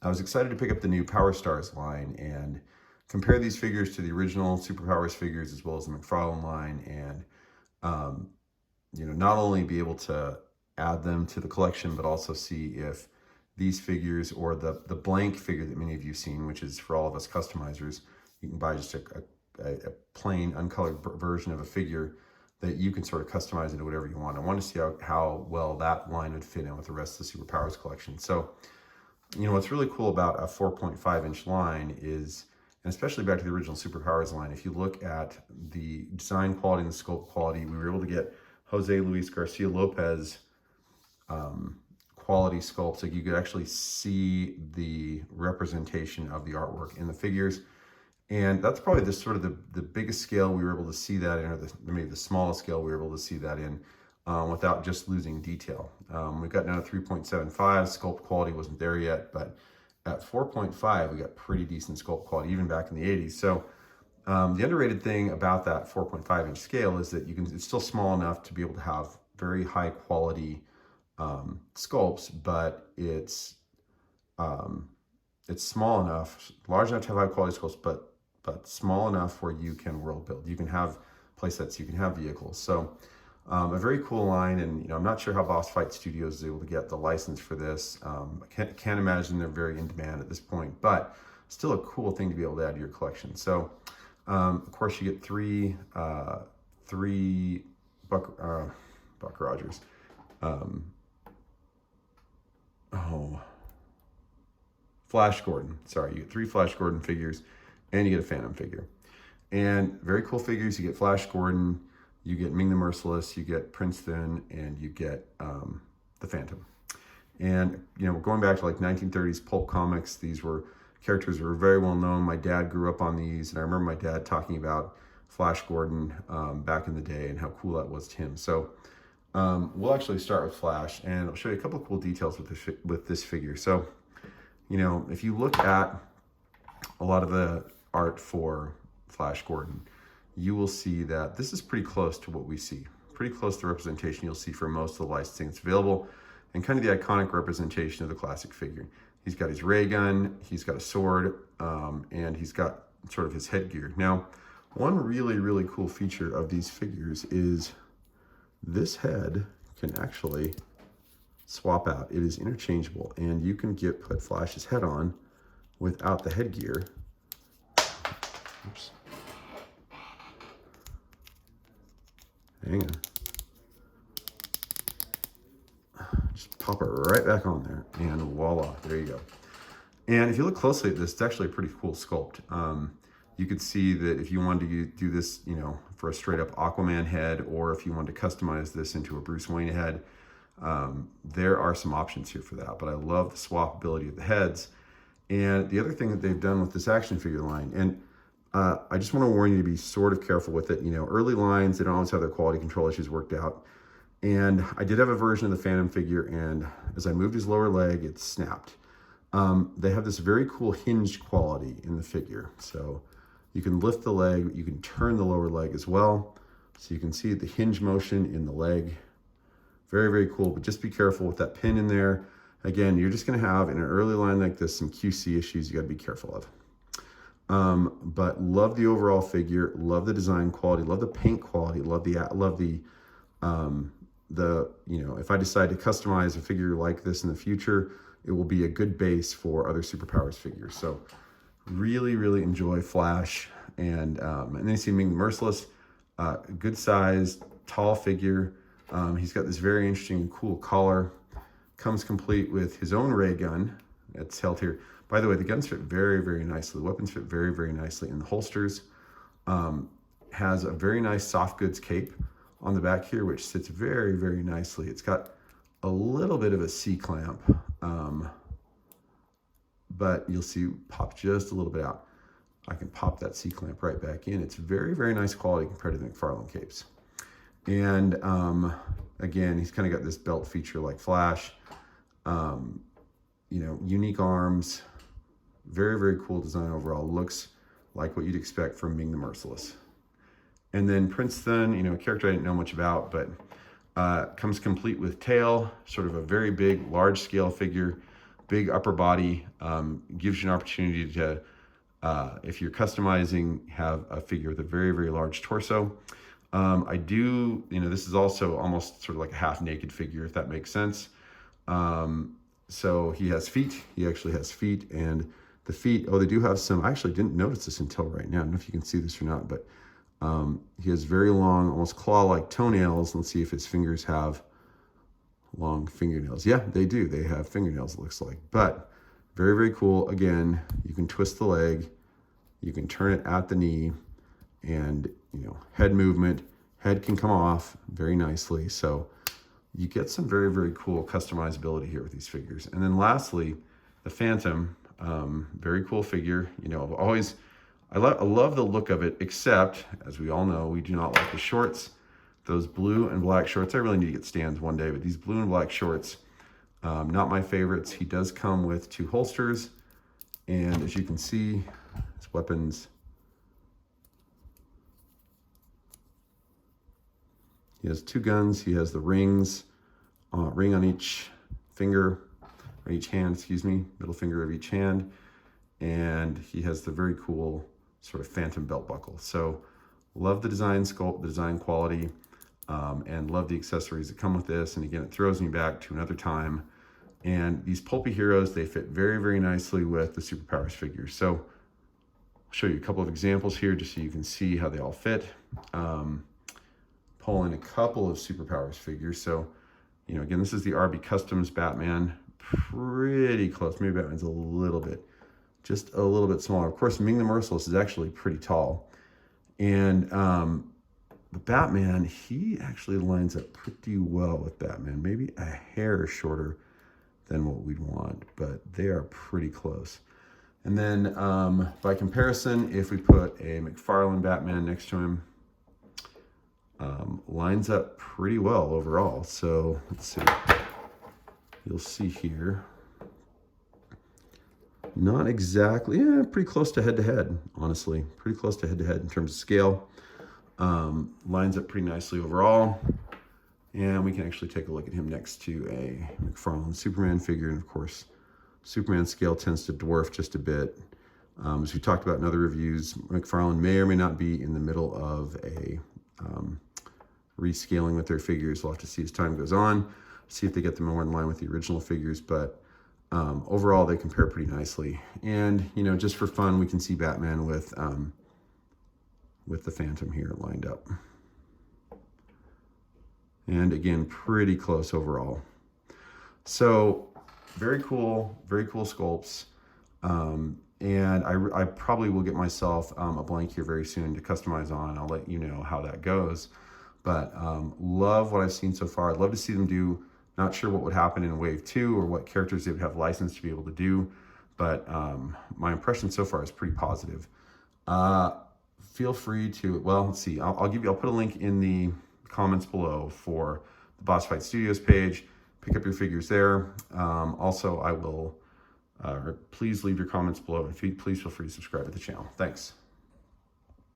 I was excited to pick up the new Power Stars line and compare these figures to the original Superpowers figures as well as the McFarlane line, and not only be able to add them to the collection, but also see if these figures or the blank figure that many of you have seen, which is for all of us customizers, you can buy just a plain uncolored version of a figure that you can sort of customize into whatever you want. I want to see how well that line would fit in with the rest of the Superpowers collection. So, what's really cool about a 4.5-inch line is, and especially back to the original Superpowers line, if you look at the design quality and the sculpt quality, we were able to get Jose Luis Garcia Lopez quality sculpts. Like, you could actually see the representation of the artwork in the figures. And that's probably the sort of the biggest scale we were able to see that in, or maybe the smallest scale we were able to see that in, without just losing detail. We got down to 3.75. Sculpt quality wasn't there yet, but at 4.5, we got pretty decent sculpt quality, even back in the 80s. So the underrated thing about that 4.5-inch scale is that it's still small enough to be able to have very high quality sculpts, but it's small enough, large enough to have high quality sculpts, but small enough where you can world build. You can have playsets, you can have vehicles. So a very cool line, and I'm not sure how Boss Fight Studios is able to get the license for this. I can't imagine they're very in demand at this point, but still a cool thing to be able to add to your collection. So of course you get three Buck Rogers. Flash Gordon. Sorry, you get 3 Flash Gordon figures, and you get a Phantom figure. And very cool figures. You get Flash Gordon, you get Ming the Merciless, you get Prince Thun, and you get the Phantom. And going back to like 1930s pulp comics, these were characters that were very well known. My dad grew up on these, and I remember my dad talking about Flash Gordon back in the day and how cool that was to him. So we'll actually start with Flash, and I'll show you a couple of cool details with this figure. So, if you look at a lot of the art for Flash Gordon, you will see that this is pretty close to what we see. Pretty close to the representation you'll see for most of the licensing that's available, and kind of the iconic representation of the classic figure. He's got his ray gun, he's got a sword, and he's got sort of his headgear. Now, one really, really cool feature of these figures is this head can actually swap out. It is interchangeable, and you can put Flash's head on without the headgear. Oops. Hang on. Just pop it right back on there, and voila, there you go. And if you look closely at this, it's actually a pretty cool sculpt. You could see that if you wanted to do this, for a straight up Aquaman head, or if you wanted to customize this into a Bruce Wayne head, there are some options here for that. But I love the swappability of the heads. And the other thing that they've done with this action figure line, and I just want to warn you to be sort of careful with it. Early lines, they don't always have their quality control issues worked out. And I did have a version of the Phantom figure, and as I moved his lower leg, it snapped. They have this very cool hinged quality in the figure. So you can lift the leg, you can turn the lower leg as well. So you can see the hinge motion in the leg. Very, very cool, but just be careful with that pin in there. Again, you're just gonna have, in an early line like this, some QC issues you gotta be careful of. But love the overall figure, love the design quality, love the paint quality, love the if I decide to customize a figure like this in the future, it will be a good base for other Superpowers figures. So really, really enjoy Flash. And then you see Ming the Merciless, good sized, tall figure. He's got this very interesting and cool collar. Comes complete with his own ray gun. It's held here. By the way, the guns fit very, very nicely. The weapons fit very, very nicely in the holsters. Has a very nice soft goods cape on the back here, which sits very, very nicely. It's got a little bit of a C-clamp, but you'll see pop just a little bit out. I can pop that C-clamp right back in. It's very, very nice quality compared to the McFarlane capes. And again, he's kind of got this belt feature like Flash. Unique arms. Very, very cool design overall. Looks like what you'd expect from Ming the Merciless. And then Prince Thun, a character I didn't know much about, but comes complete with tail, sort of a very big, large scale figure. big upper body, gives you an opportunity to, if you're customizing, have a figure with a very, very large torso. I do, this is also almost sort of like a half naked figure, if that makes sense. So he has feet. He actually has feet, and the feet, they do have some, I actually didn't notice this until right now. I don't know if you can see this or not, but he has very long, almost claw-like toenails. Let's see if his fingers have long fingernails. Yeah, they do. They have fingernails, it looks like. But very, very cool. Again, you can twist the leg. You can turn it at the knee, and, head movement. Head can come off very nicely. So you get some very, very cool customizability here with these figures. And then lastly, the Phantom, very cool figure. I love the look of it, except, as we all know, we do not like the shorts. Those blue and black shorts, I really need to get stands one day, but these blue and black shorts, not my favorites. He does come with 2 holsters, and as you can see, his weapons. He has 2 guns. He has the ring on each finger, or each hand, middle finger of each hand. And he has the very cool sort of Phantom belt buckle. So love the design sculpt, the design quality, and love the accessories that come with this. And again, it throws me back to another time. And these pulpy heroes, they fit very, very nicely with the Superpowers figures. So I'll show you a couple of examples here just so you can see how they all fit. Pull in a couple of Superpowers figures. So, again, this is the RB Customs Batman. Pretty close. Maybe Batman's just a little bit smaller. Of course, Ming the Merciless is actually pretty tall. And the Batman, he actually lines up pretty well with Batman. Maybe a hair shorter than what we'd want, but they are pretty close. And then by comparison, if we put a McFarlane Batman next to him, lines up pretty well overall. So let's see. You'll see here. Not exactly, pretty close to head-to-head, honestly. Pretty close to head-to-head in terms of scale. Lines up pretty nicely overall. And we can actually take a look at him next to a McFarlane Superman figure. And of course, Superman scale tends to dwarf just a bit. As we talked about in other reviews, McFarlane may or may not be in the middle of a rescaling with their figures. We'll have to see as time goes on, see if they get them more in line with the original figures. But overall, they compare pretty nicely. And, just for fun, we can see Batman with the Phantom here lined up. And again, pretty close overall. So very cool sculpts. And I probably will get myself a blank here very soon to customize on. I'll let you know how that goes. But love what I've seen so far. I'd love to see them do, not sure what would happen in Wave 2 or what characters they would have licensed to be able to do. But my impression so far is pretty positive. Feel free to, let's see. I'll put a link in the comments below for the Boss Fight Studios page. Pick up your figures there. Also, I will, please leave your comments below, and please feel free to subscribe to the channel. Thanks.